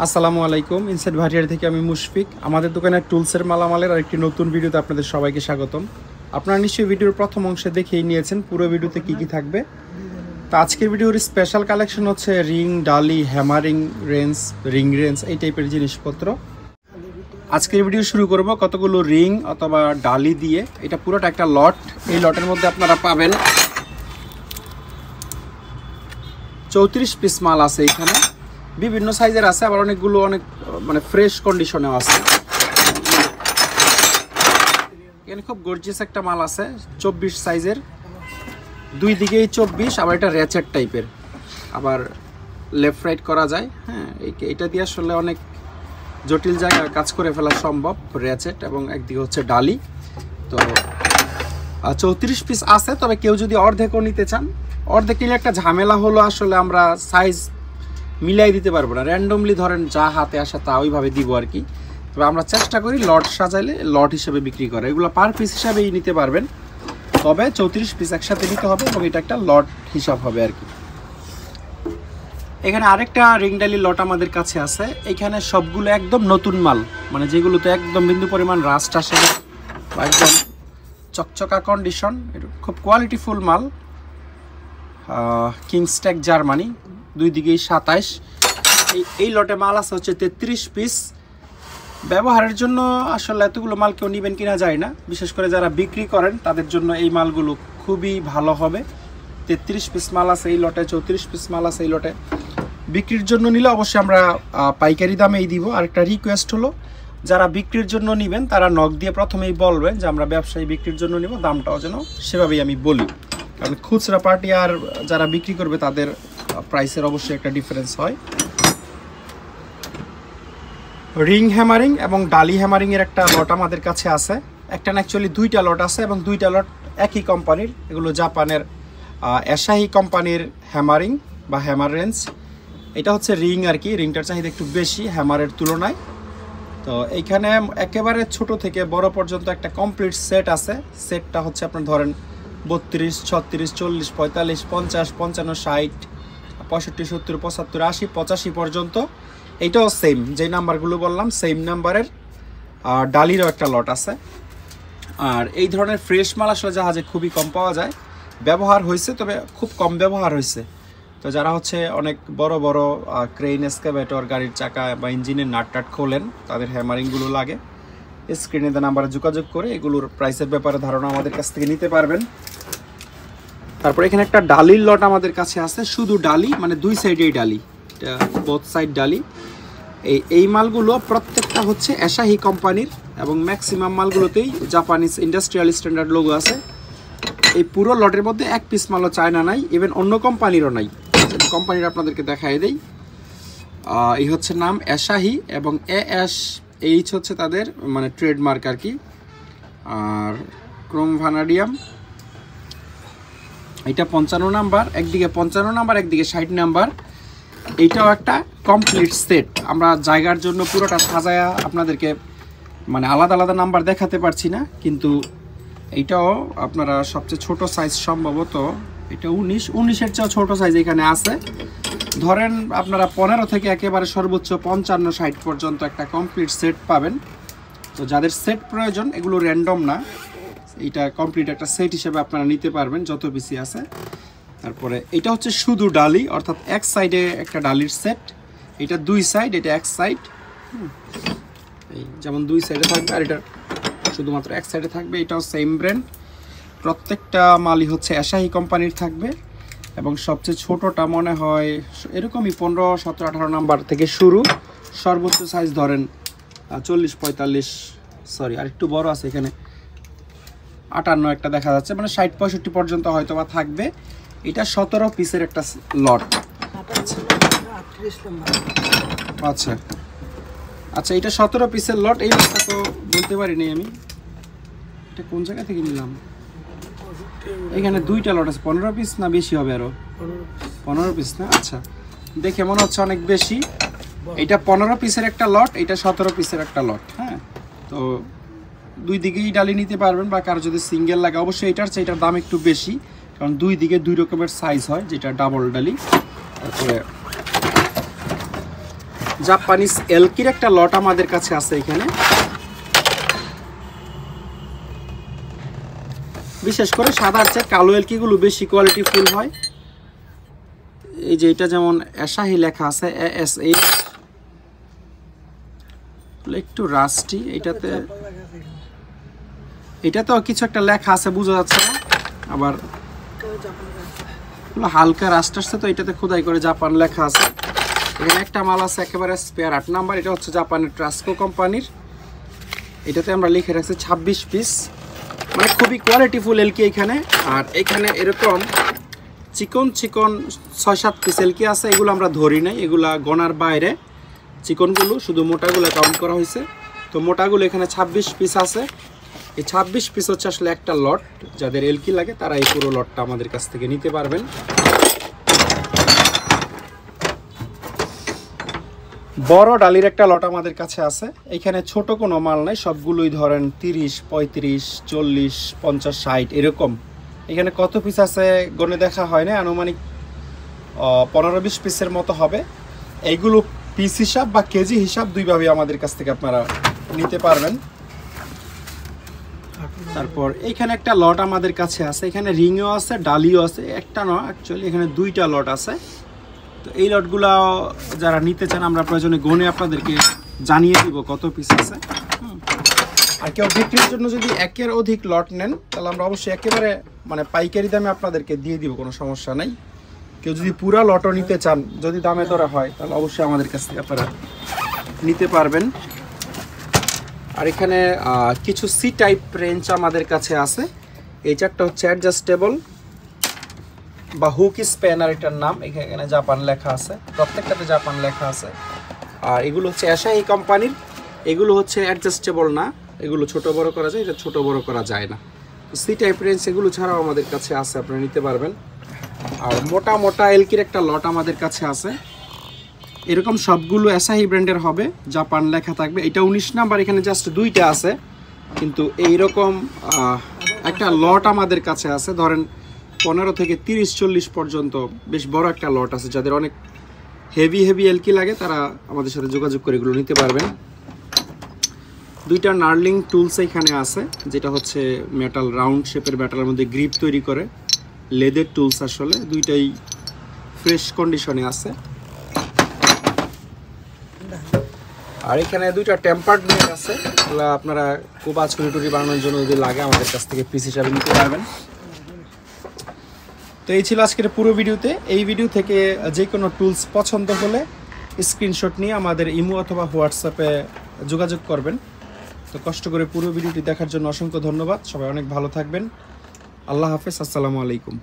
আসসালামু আলাইকুম। ইনসাইড ভাটিয়ারি থেকে আমি মুশফিক। আমাদের দোকানের টুলসের মালামালের আরেকটি নতুন ভিডিওতে আপনাদের সবাইকে স্বাগতম। আপনারা নিশ্চয়ই ভিডিওর প্রথম অংশে দেখেই নিয়েছেন পুরো ভিডিওতে কি কি থাকবে। তো আজকের ভিডিওর স্পেশাল কালেকশন হচ্ছে রিং, ডালি, হ্যামারিং রেঞ্জ, রিং রেঞ্জ এই টাইপের জিনিসপত্র। আজকের ভিডিও শুরু করব কতগুলো রিং অথবা ডালি দিয়ে। এটা পুরোটা একটা লট। এই লটের মধ্যে আপনারা পাবেন 34 পিস মাল আছে। এখানে বিভিন্ন সাইজের আছে, আবার অনেকগুলো অনেক ফ্রেশ কন্ডিশনেও আছে। এখানে খুব গর্জিয়াস একটা মাল আছে 24 সাইজের, দুই দিকেই 24। আবার এটা র্যাচেট টাইপের, আবার লেফট রাইট করা যায়। হ্যাঁ, এটা দিয়ে আসলে অনেক জটিল জায়গায় কাজ করে ফেলা সম্ভব। র্যাচেট এবং একদিকে হচ্ছে ডালি। তো 34 পিস আছে। তবে কেউ যদি অর্ধেকও নিতে চান, অর্ধেক নিলে একটা ঝামেলা হলো, আসলে আমরা সাইজ মিলাই দিতে পারবো না। র্যান্ডমলি ধরেন যা হাতে আসে তা ওইভাবে দিব আর কি। তবে আমরা চেষ্টা করি লট সাজাইলে লট হিসেবে বিক্রি করে। এগুলো পার পিস হিসাবেই নিতে পারবেন, তবে 34 পিস একসাথে নিতে হবে এবং এটা একটা লট হিসাব হবে আর কি। এখানে আরেকটা রিং ডালি লট আমাদের কাছে আছে। এখানে সবগুলো একদম নতুন মাল, যেগুলোতে একদম বিন্দু পরিমাণ রাস্ট আসে, একদম চকচকা কন্ডিশন, খুব কোয়ালিটিফুল মাল। কিংস্ট্যাক জার্মানি, দুই দিকেই 27। এই লটে মাল আছে হচ্ছে 33 পিস। ব্যবহারের জন্য আসলে এতগুলো মাল কেউ নেবেন কিনা যায় না, বিশেষ করে যারা বিক্রি করেন তাদের জন্য এই মালগুলো খুবই ভালো হবে। 33 পিস মাল আছে এই লটে, 34 পিস মাল আছে এই লটে। বিক্রির জন্য নিলে অবশ্যই আমরা পাইকারি দামেই দিব। আরেকটা রিকোয়েস্ট হলো, যারা বিক্রির জন্য নেবেন তারা নক দিয়ে প্রথমেই বলবেন যে আমরা ব্যবসায়ী বিক্রির জন্য নিব, দামটাও যেন সেভাবেই আমি বলি। কারণ খুচরা পার্টি আর যারা বিক্রি করবে তাদের প্রাইসের অবশ্যই একটা ডিফারেন্স হয়। রিং হ্যামারিং এবং ডালি হ্যামারিং এর একটা লট আমাদের কাছে আছে। একটা না, অ্যাকচুয়ালি দুইটা লট আছে এবং দুইটা লট একই কোম্পানির। এগুলো জাপানের এশাহি কোম্পানির হ্যামারিং বা হ্যামার রেঞ্জ। এটা হচ্ছে রিং আর কি, রিংটার চাহিদা একটু বেশি হ্যামারের তুলনায়। তো এইখানে একেবারে ছোট থেকে বড় পর্যন্ত একটা কমপ্লিট সেট আছে। সেটটা হচ্ছে আপনার ধরেন 32, 36, 40, 45, 50, 55, 60, 65, 70, 75, 80, 85 পর্যন্ত। এইটাও সেম, যে নাম্বারগুলো বললাম সেম নাম্বারের ডালিরও একটা লট আছে। আর এই ধরনের ফ্রেশ মাল আসলে জাহাজে খুবই কম পাওয়া যায়। ব্যবহার হয়েছে, তবে খুব কম ব্যবহার হয়েছে। তো যারা হচ্ছে অনেক বড় বড় ক্রেন, এক্সকাভেটর, গাড়ির চাকা বা ইঞ্জিনের নাট টাট খোলেন, তাদের হ্যামারিংগুলো লাগে। স্ক্রিনে দেওয়া নাম্বারে যোগাযোগ করে এগুলোর প্রাইসের ব্যাপারে ধারণা আমাদের কাছ থেকে নিতে পারবেন। তারপর এখানে একটা ডালির লট আমাদের কাছে আছে, শুধু ডালি, দুই সাইডেই ডালি, এটা বোথ সাইড ডালি। এই মালগুলো প্রত্যেকটা হচ্ছে এশাহি কোম্পানির এবং ম্যাক্সিমাম মালগুলোতেই জাপানিজ ইন্ডাস্ট্রিয়াল স্ট্যান্ডার্ড লোগো আছে। এই পুরো লটের মধ্যে এক পিস মালও চায়না নাই, ইভেন অন্য কোম্পানিরও নাই। কোম্পানির আপনাদেরকে দেখাই দেই। এই হচ্ছে নাম এশাহি এবং ASH হচ্ছে তাদের ট্রেডমার্ক আর কি। আর ক্রোম ভানাডিয়াম, এটা 55 নাম্বার, একদিকে 55 নাম্বার, একদিকে 60 নাম্বার। এইটাও একটা কমপ্লিট সেট। আমরা জায়গার জন্য পুরোটা সাজায়া আপনাদেরকে আলাদা আলাদা নাম্বার দেখাতে পারছি না, কিন্তু এইটাও আপনারা সবচেয়ে ছোট সাইজ সম্ভবত এটা 19-এর চেয়েও ছোট সাইজ এখানে আছে। ধরেন আপনারা 15 থেকে একেবারে সর্বোচ্চ 55-60 পর্যন্ত একটা কমপ্লিট সেট পাবেন। তো যাদের সেট প্রয়োজন, এগুলো র্যান্ডম না, এটা কমপ্লিট একটা সেট হিসেবে আপনারা নিতে পারবেন যত বেশি আছে। তারপরে এটা হচ্ছে শুধু ডালি, অর্থাৎ এক সাইডে একটা ডালির সেট। এটা দুই সাইড, এটা এক সাইড। এই যেমন দুই সাইডে থাকবে, আর এটা শুধুমাত্র এক সাইডে থাকবে। এটাও সেম ব্র্যান্ড। প্রত্যেকটা মালই হচ্ছে এশাহি কোম্পানির থাকবে এবং সবচেয়ে ছোটটা মনে হয় এরকমই 15, 17, 18 নাম্বার থেকে শুরু। সর্বোচ্চ সাইজ ধরেন 40, 45, সরি আর একটু বড় আছে এখানে 58 একটা দেখা যাচ্ছে, 60, 65 পর্যন্ত হয়তো বা থাকবে। এটা 17 পিসের একটা লট। আচ্ছা আচ্ছা, এটা 17 পিসের লট। এই লটটা তো বলতে পারিনি আমি, এটা কোন জায়গা থেকে নিলাম। এখানে দুইটা লট আছে, 15 পিস না বেশি হবে আরো? 15 পিস না? আচ্ছা, দেখে মনে হচ্ছে অনেক বেশি। এটা 15 পিসের একটা লট, এটা 17 পিসের একটা লট। হ্যাঁ, তো দুই দিকেই ডালি নিতে পারবেন, বা কারো যদি সিঙ্গেল লাগে অবশ্যই এটার চেয়ে এটার দাম একটু বেশি, কারণ দুই দিকে দুই রকমের সাইজ হয়, যেটা ডাবল ডালি। তারপরে জাপানিজ এলকির একটা লট আমাদের কাছে আছে এখানে। বিশেষ করে সাদার চেয়ে কালো এলকিগুলো বেশি কোয়ালিটি ফুল হয়। এই যে এটা যেমন এশাহি লেখা আছে ASH, একটু রাস্টি। এটাতেও কিছু একটা লেখা আছে, বোঝা যাচ্ছে না। আবার হালকা রাস্ট আসছে, তো এটাতে খোদাই করে জাপান লেখা আছে। এখানে একটা মাল আছে একেবারে স্পেয়ার 8 নাম্বার, এটা হচ্ছে জাপানের ট্রাস্কো কোম্পানির। এটাতে আমরা লিখে রাখছি 26 পিস, মানে খুবই কোয়ালিটিফুল এলকি এখানে। আর এখানে এরকম চিকন 6-7 পিস এলকি আছে, এগুলো আমরা ধরি নাই, এগুলা গনার বাইরে। চিকনগুলো শুধু মোটাগুলো কাউন্ট করা হয়েছে। তো মোটাগুলো এখানে 26 পিস আছে। এই 26 পিস হচ্ছে আসলে একটা লট। যাদের এলকি লাগে তারা এই পুরো লটটা আমাদের কাছ থেকে নিতে পারবেন। বড় ডালির একটা লট আমাদের কাছে আছে। এখানে ছোট কোনো মাল নাই, সবগুলোই ধরেন 30, 35, 40, 50, 60 এরকম। এখানে কত পিস আছে গনে দেখা হয় না, আনুমানিক 15-20 পিসের মতো হবে। এইগুলো পিস হিসাব বা কেজি হিসাব দুইভাবে আমাদের কাছ থেকে আপনারা নিতে পারবেন। তারপর এইখানে একটা লট আমাদের কাছে আছে, এখানে রিংও আছে, ডালিও আছে। একটা নয়, অ্যাকচুয়ালি এখানে 2টা লট আছে। তো এই লটগুলো যারা নিতে চান আমরা প্রয়োজনে গনে আপনাদেরকে জানিয়ে দিব কত পিস আছে। আর কেউ বিক্রির জন্য যদি একের অধিক লট নেন তাহলে আমরা অবশ্যই একেবারে মানে পাইকারি দামে আপনাদেরকে দিয়ে দিব, কোনো সমস্যা নাই। কেউ যদি পুরা লটও নিতে চান, যদি দামে দরে হয়, তাহলে অবশ্যই আমাদের কাছ থেকে আপনারা নিতে পারবেন। আর এখানে কিছু সি টাইপ রেঞ্জ আমাদের কাছে আছে। এই চারটা হচ্ছে অ্যাডজাস্টেবল বা হুক স্প্যানার, এটার নাম। এখানে জাপান লেখা আছে, প্রত্যেকটাতে জাপান লেখা আছে। আর এগুলো হচ্ছে এশাহি কোম্পানির। এগুলো হচ্ছে অ্যাডজাস্টেবল না, এগুলো ছোট বড় করা যায়, এটা ছোট বড় করা যায় না। সি টাইপ রেঞ্জ এগুলো ছাড়াও আমাদের কাছে আছে, আপনারা নিতে পারবেন। আর মোটা এলকির একটা লট আমাদের কাছে আছে। এরকম সবগুলো এশাহি ব্র্যান্ডের হবে, জাপান লেখা থাকবে। এটা 19 নাম্বার, এখানে জাস্ট 2টা আছে, কিন্তু এইরকম একটা লট আমাদের কাছে আছে। ধরেন 15 থেকে 30-40 পর্যন্ত বেশ বড় একটা লট আছে। যাদের অনেক হেভি এলকি লাগে তারা আমাদের সাথে যোগাযোগ করে এগুলো নিতে পারবেন। 2টা নার্লিং টুলস এখানে আছে, যেটা হচ্ছে মেটাল রাউন্ড শেপের মেটালের মধ্যে গ্রিপ তৈরি করে, লেদের টুলস। আসলে 2টাই ফ্রেশ কন্ডিশনে আছে। আর এখানে 2টা টেম্পার্ড ব্লেড আছে, এগুলো আপনারা কোবা ছুরি বানানোর জন্য যদি লাগে আমাদের কাছ থেকে পিস হিসাবে নিতে পারবেন। তো এই ছিল আজকের পুরো ভিডিওতে। এই ভিডিও থেকে যে কোনো টুলস পছন্দ হলে স্ক্রিনশট নিয়ে আমাদের ইমো অথবা হোয়াটসঅ্যাপে যোগাযোগ করবেন। তো কষ্ট করে পুরো ভিডিওটি দেখার জন্য অসংখ্য ধন্যবাদ। সবাই অনেক ভালো থাকবেন। আল্লাহ হাফেজ, আসসালামু আলাইকুম।